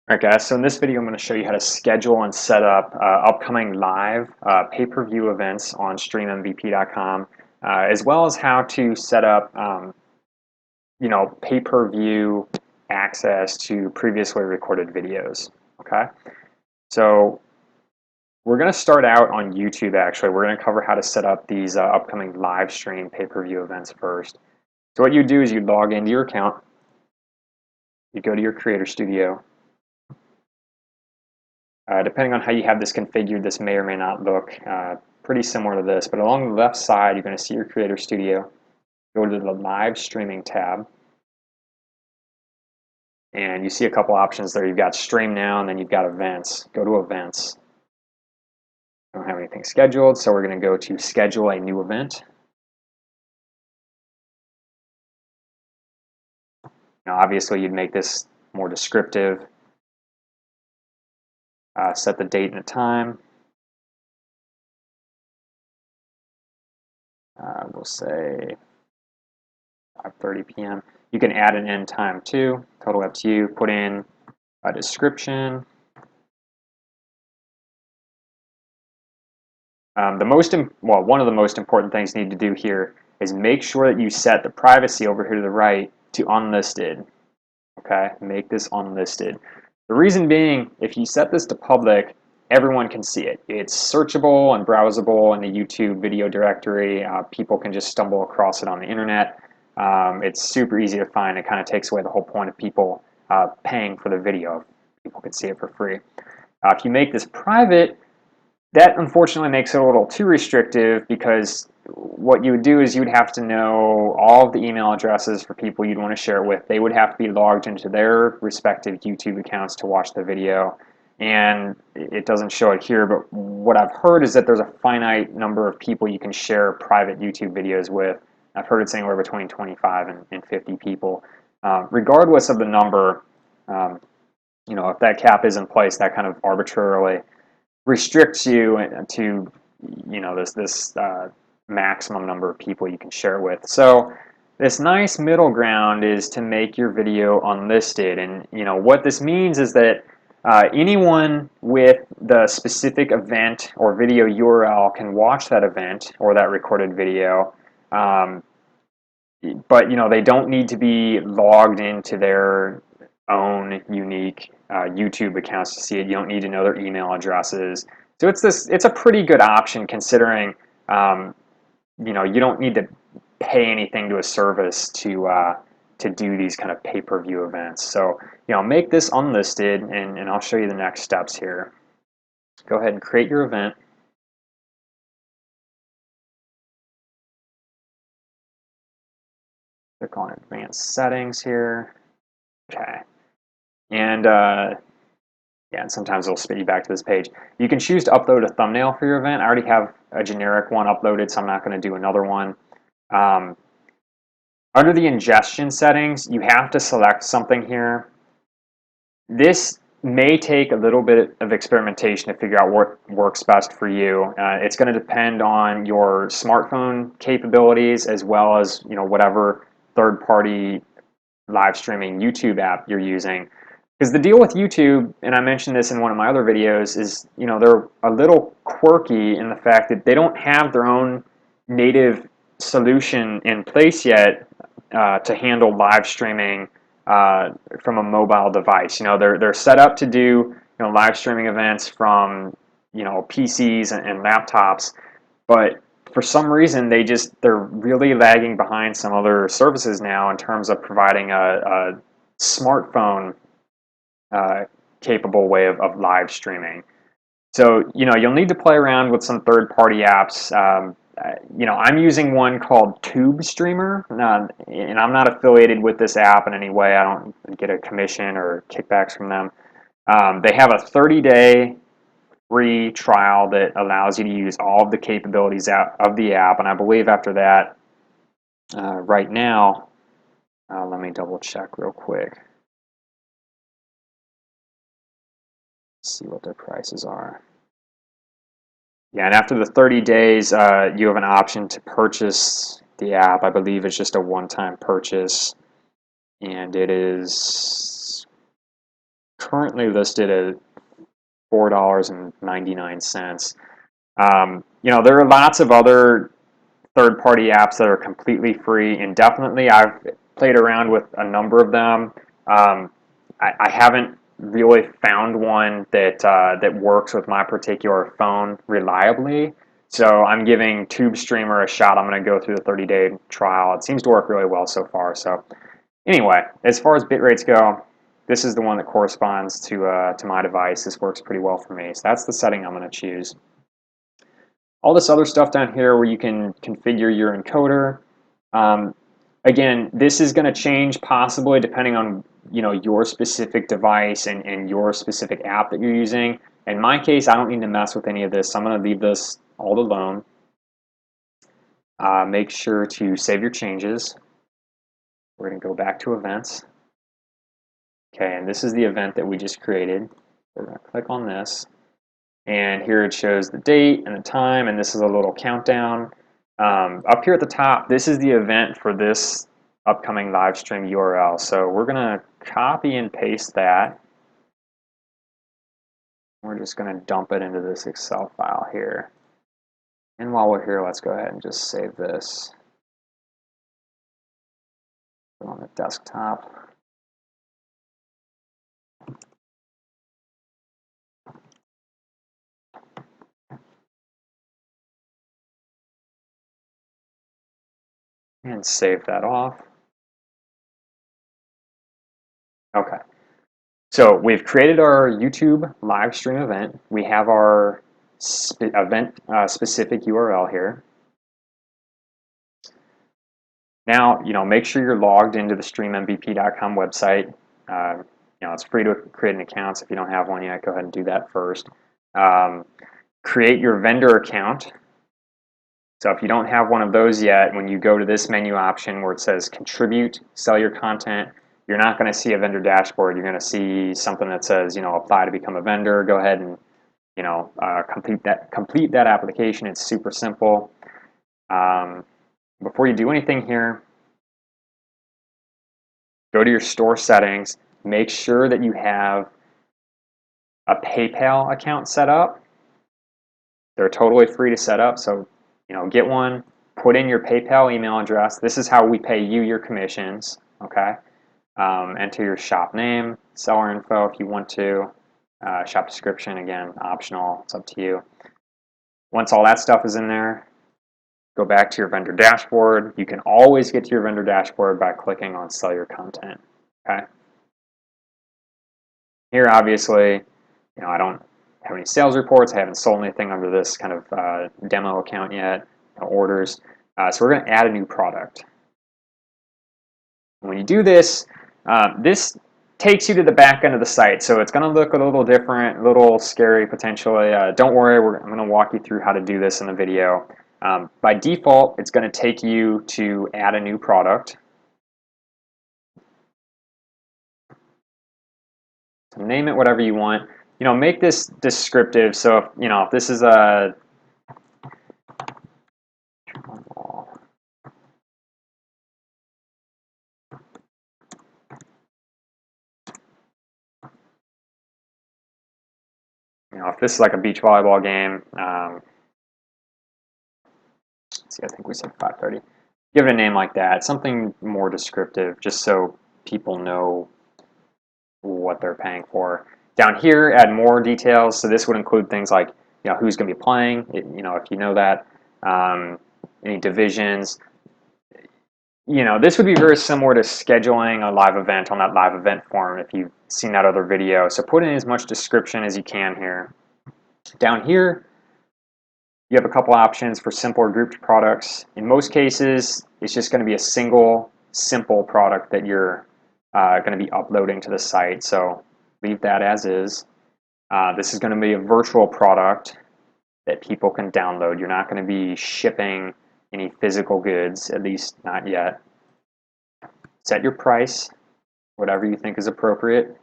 Alright guys, so in this video I'm going to show you how to schedule and set up upcoming live pay-per-view events on StreamMVP.com, as well as how to set up pay-per-view access to previously recorded videos. Okay, so we're going to start out on YouTube. Actually, we're going to cover how to set up these upcoming live stream pay-per-view events first. So what you do is you log into your account, you go to your Creator Studio. Depending on how you have this configured, this may or may not look pretty similar to this, but along the left side, you're going to see your Creator Studio. Go to the Live Streaming tab, and you see a couple options there. You've got Stream Now, and then you've got Events. Go to Events. I don't have anything scheduled, so we're going to go to Schedule a New Event. Now, obviously, you'd make this more descriptive. Set the date and the time. We'll say 5:30 p.m. You can add an end time too, totally up to you. Put in a description. One of the most important things you need to do here is make sure that you set the privacy over here to the right to unlisted. Okay, make this unlisted. The reason being, if you set this to public, everyone can see it. It's searchable and browsable in the YouTube video directory. People can just stumble across it on the internet. It's super easy to find. It kind of takes away the whole point of people paying for the video. People can see it for free. If you make this private, that unfortunately makes it a little too restrictive, because what you would do is you would have to know all of the email addresses for people you'd want to share it with. They would have to be logged into their respective YouTube accounts to watch the video. And it doesn't show it here, but what I've heard is that there's a finite number of people you can share private YouTube videos with. I've heard it's anywhere between 25 and 50 people. Regardless of the number, if that cap is in place, that kind of arbitrarily restricts you to this maximum number of people you can share with. So this nice middle ground is to make your video unlisted, and what this means is that anyone with the specific event or video URL can watch that event or that recorded video, but they don't need to be logged into their own unique YouTube accounts to see it. You don't need to know their email addresses. So it's a pretty good option, considering you don't need to pay anything to a service to do these kind of pay-per-view events. So make this unlisted, and I'll show you the next steps here. Go ahead and create your event. Click on Advanced Settings here. Okay. And and sometimes it'll spit you back to this page. You can choose to upload a thumbnail for your event. I already have a generic one uploaded, so I'm not going to do another one. Under the ingestion settings, you have to select something here. This may take a little bit of experimentation to figure out what works best for you. It's going to depend on your smartphone capabilities, as well as whatever third-party live streaming YouTube app you're using. Because the deal with YouTube, and I mentioned this in one of my other videos, is they're a little quirky in the fact that they don't have their own native solution in place yet to handle live streaming from a mobile device. They're set up to do live streaming events from PCs and laptops, but for some reason they're really lagging behind some other services now in terms of providing a smartphone capable way of live streaming. So you'll need to play around with some third-party apps. I'm using one called TubeStreamer, and I'm not affiliated with this app in any way. I don't get a commission or kickbacks from them. They have a 30-day free trial that allows you to use all of the capabilities of the app, and I believe after that, right now, let me double check real quick. See what their prices are. Yeah, and after the 30 days, you have an option to purchase the app. I believe it's just a one-time purchase, and it is currently listed at $4.99. There are lots of other third-party apps that are completely free, and definitely I've played around with a number of them. I haven't really found one that works with my particular phone reliably. So I'm giving TubeStreamer a shot. I'm going to go through the 30-day trial. It seems to work really well so far. So anyway, as far as bit rates go, this is the one that corresponds to my device. This works pretty well for me. So that's the setting I'm going to choose. All this other stuff down here where you can configure your encoder. Again, this is going to change possibly depending on your specific device and your specific app that you're using. In my case, I don't need to mess with any of this, so I'm going to leave this all alone. Make sure to save your changes. We're going to go back to events. Okay, and this is the event that we just created. We're going to click on this, and here it shows the date and the time, and this is a little countdown. Up here at the top, this is the event for this upcoming live stream URL. So we're going to copy and paste that. We're just going to dump it into this Excel file here. And while we're here, let's go ahead and just save this. Put it on the desktop. And save that off. Okay. So we've created our YouTube live stream event. We have our event specific URL here. Now, make sure you're logged into the StreamMVP.com website. It's free to create an account. So if you don't have one yet, go ahead and do that first. Create your vendor account. So if you don't have one of those yet, when you go to this menu option where it says Contribute, Sell Your Content, you're not going to see a vendor dashboard. You're going to see something that says, apply to become a vendor. Go ahead and, complete that application. It's super simple. Before you do anything here, go to your store settings. Make sure that you have a PayPal account set up. They're totally free to set up, so get one. Put in your PayPal email address. This is how we pay you your commissions. Okay. Enter your shop name, seller info if you want to. Shop description, again, optional. It's up to you. Once all that stuff is in there, go back to your vendor dashboard. You can always get to your vendor dashboard by clicking on Sell Your Content. Okay. Here, obviously, I don't have any sales reports. I haven't sold anything under this kind of demo account yet. No orders. So we're going to add a new product. When you do this, this takes you to the back end of the site. So it's going to look a little different, a little scary potentially. Don't worry, I'm going to walk you through how to do this in the video. By default, it's going to take you to add a new product. So name it whatever you want. Make this descriptive. So if this is a if this is like a beach volleyball game, let's see, I think we said 5:30. Give it a name like that, something more descriptive, just so people know what they're paying for. Down here, add more details. So this would include things like who's going to be playing. If you know that, any divisions. This would be very similar to scheduling a live event on that live event form if you've seen that other video. So put in as much description as you can here. Down here, you have a couple options for simple or grouped products. In most cases, it's just going to be a single, simple product that you're going to be uploading to the site. So leave that as is. This is going to be a virtual product that people can download. You're not going to be shipping any physical goods, at least not yet. Set your price, whatever you think is appropriate.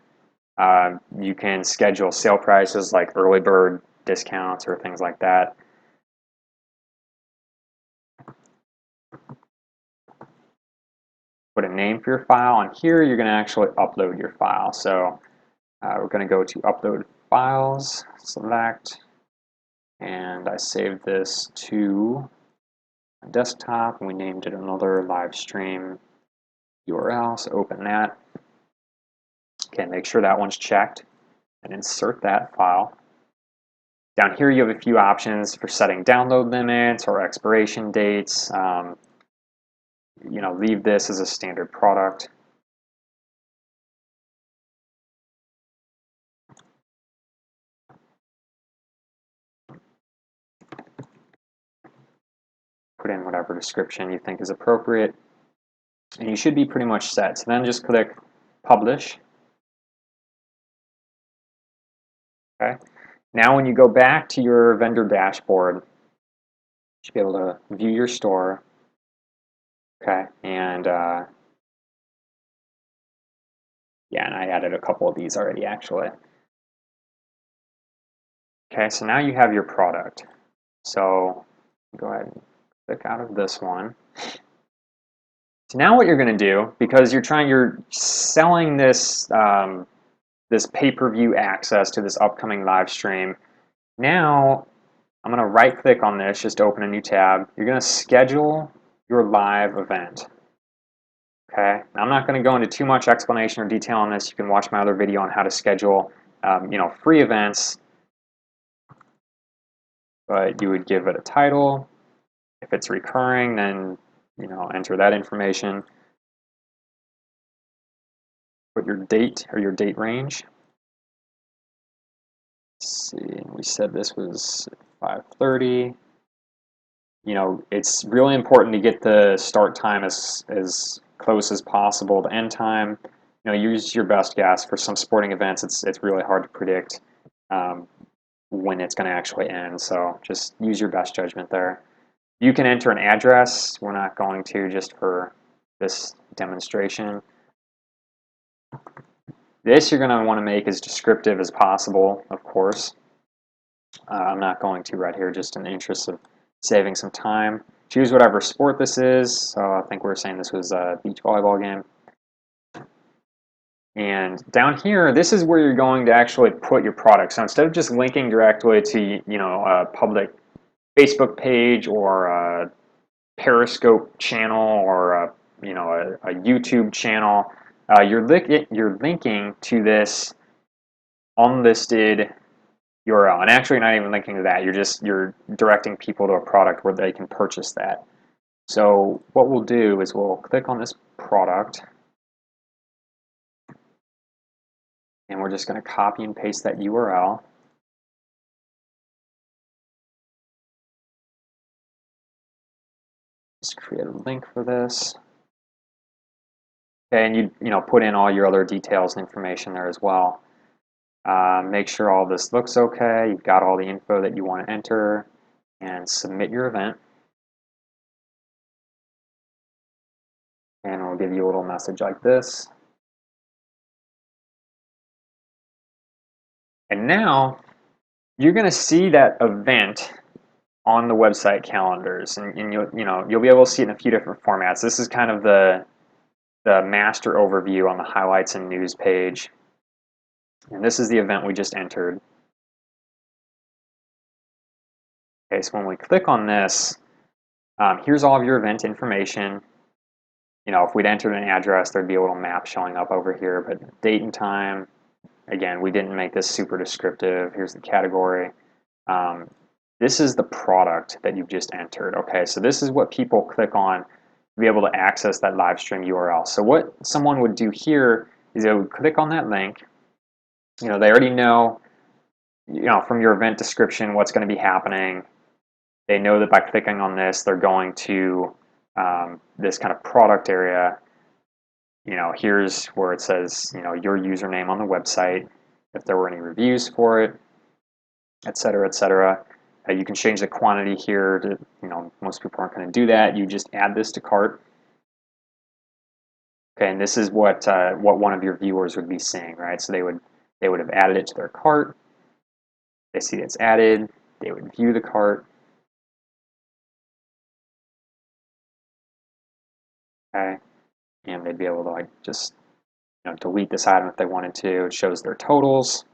You can schedule sale prices like early bird discounts or things like that. Put a name for your file, and here you're going to actually upload your file. So We're going to go to upload files, select, and I saved this to my desktop, and we named it another live stream URL, so open that. Okay, make sure that one's checked and insert that file. Down here you have a few options for setting download limits or expiration dates. Leave this as a standard product. Put in whatever description you think is appropriate, and you should be pretty much set. So then just click Publish. Okay. Now when you go back to your vendor dashboard, you should be able to view your store. Okay, and yeah, and I added a couple of these already actually. Okay, so now you have your product. So go ahead and click out of this one. So now what you're going to do, because you're selling this this pay-per-view access to this upcoming live stream. Now I'm going to right-click on this just to open a new tab. You're going to schedule your live event. Okay, now I'm not going to go into too much explanation or detail on this. You can watch my other video on how to schedule, free events. But you would give it a title. If it's recurring, then enter that information. Put your date or your date range. Let's see, we said this was 5:30. It's really important to get the start time as close as possible to end time. Use your best guess. For some sporting events, it's really hard to predict when it's going to actually end. So just use your best judgment there. You can enter an address. We're not going to, just for this demonstration. This you're going to want to make as descriptive as possible, of course. I'm not going to right here, just in the interest of saving some time. Choose whatever sport this is. So I think we were saying this was a beach volleyball game. And down here, this is where you're going to actually put your product. So instead of just linking directly to a public Facebook page or a Periscope channel or a YouTube channel, you're linking to this unlisted URL. And actually, not even linking to that. You're directing people to a product where they can purchase that. So what we'll do is we'll click on this product, and we're just going to copy and paste that URL. Just create a link for this. Okay, and you put in all your other details and information there as well. Make sure all this looks okay. You've got all the info that you want to enter, and submit your event. And it'll give you a little message like this. And now you're going to see that event on the website calendars, and you'll be able to see it in a few different formats. This is kind of the master overview on the highlights and news page. And this is the event we just entered. Okay, so when we click on this, here's all of your event information. If we'd entered an address, there'd be a little map showing up over here, but date and time, again, we didn't make this super descriptive. Here's the category. This is the product that you've just entered. Okay, so this is what people click on to be able to access that live stream URL. So what someone would do here is they would click on that link. They already know, from your event description what's going to be happening. They know that by clicking on this, they're going to this kind of product area. Here's where it says, your username on the website, if there were any reviews for it, etc., etc. You can change the quantity here to, most people aren't going to do that. You just add this to cart. Okay, and this is what one of your viewers would be seeing, right? So they would have added it to their cart. They see it's added. They would view the cart. Okay, and they'd be able to just delete this item if they wanted to. It shows their totals.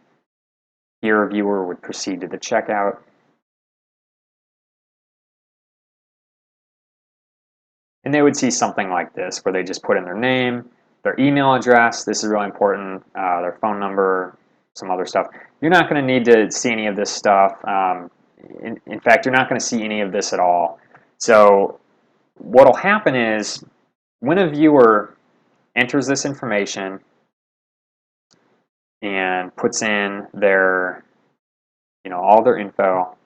Here, a viewer would proceed to the checkout. And they would see something like this, where they just put in their name, their email address, this is really important, their phone number, some other stuff. You're not going to need to see any of this stuff. In fact, you're not going to see any of this at all. So what will happen is, when a viewer enters this information and puts in their, all their info,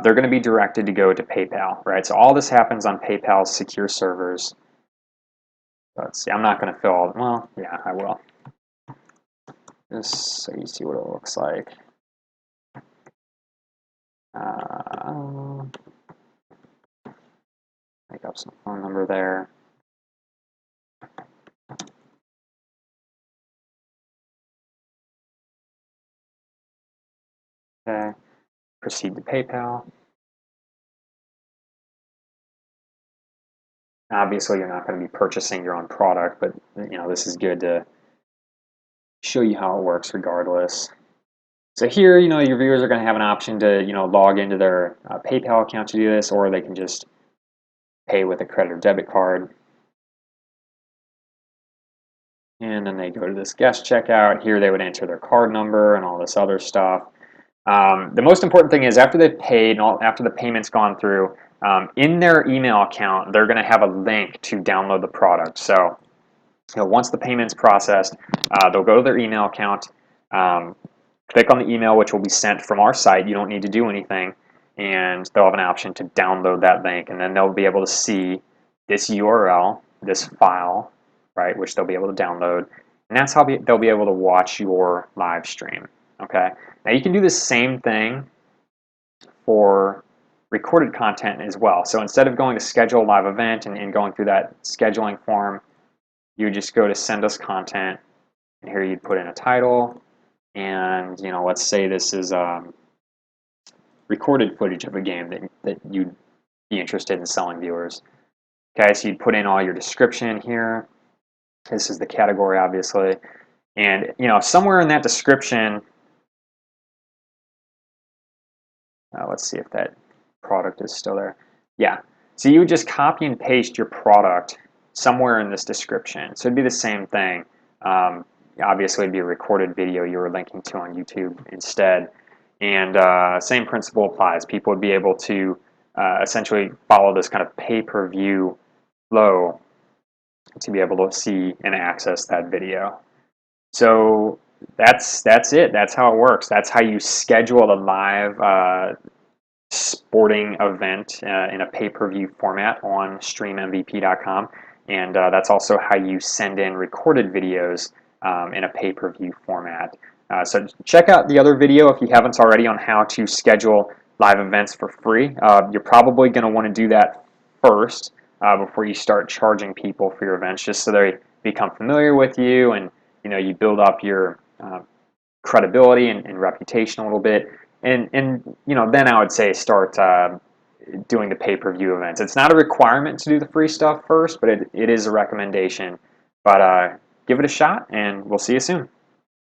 they're going to be directed to go to PayPal, right? So all this happens on PayPal's secure servers. Let's see, I'm not going to fill all, well, yeah, I will. Just so you see what it looks like. Make up some phone number there. Okay, proceed to PayPal. Obviously, you're not going to be purchasing your own product, but this is good to show you how it works regardless. So here, your viewers are going to have an option to, log into their PayPal account to do this, or they can just pay with a credit or debit card. And then they go to this guest checkout. Here they would enter their card number and all this other stuff. The most important thing is, after they've paid and after the payment's gone through, in their email account, they're going to have a link to download the product. So once the payment's processed, they'll go to their email account, click on the email, which will be sent from our site. You don't need to do anything. And they'll have an option to download that link. And then they'll be able to see this URL, this file, right, which they'll be able to download. And that's how they'll be able to watch your live stream. Okay. Now you can do the same thing for recorded content as well. So instead of going to schedule a live event and going through that scheduling form, you just go to send us content, and here you'd put in a title, and let's say this is recorded footage of a game that you'd be interested in selling viewers. Okay, so you'd put in all your description here. This is the category, obviously, and somewhere in that description, let's see if that product is still there. Yeah, so you would just copy and paste your product somewhere in this description. So it'd be the same thing. Obviously, it'd be a recorded video you were linking to on YouTube instead. And same principle applies. People would be able to essentially follow this kind of pay-per-view flow to be able to see and access that video. So that's it. That's how it works. That's how you schedule a live sporting event in a pay-per-view format on StreamMVP.com. And that's also how you send in recorded videos in a pay-per-view format. So check out the other video if you haven't already on how to schedule live events for free. You're probably going to want to do that first before you start charging people for your events, just so they become familiar with you, and you build up your credibility and reputation a little bit. And then I would say start doing the pay-per-view events. It's not a requirement to do the free stuff first, but it is a recommendation. But give it a shot, and we'll see you soon.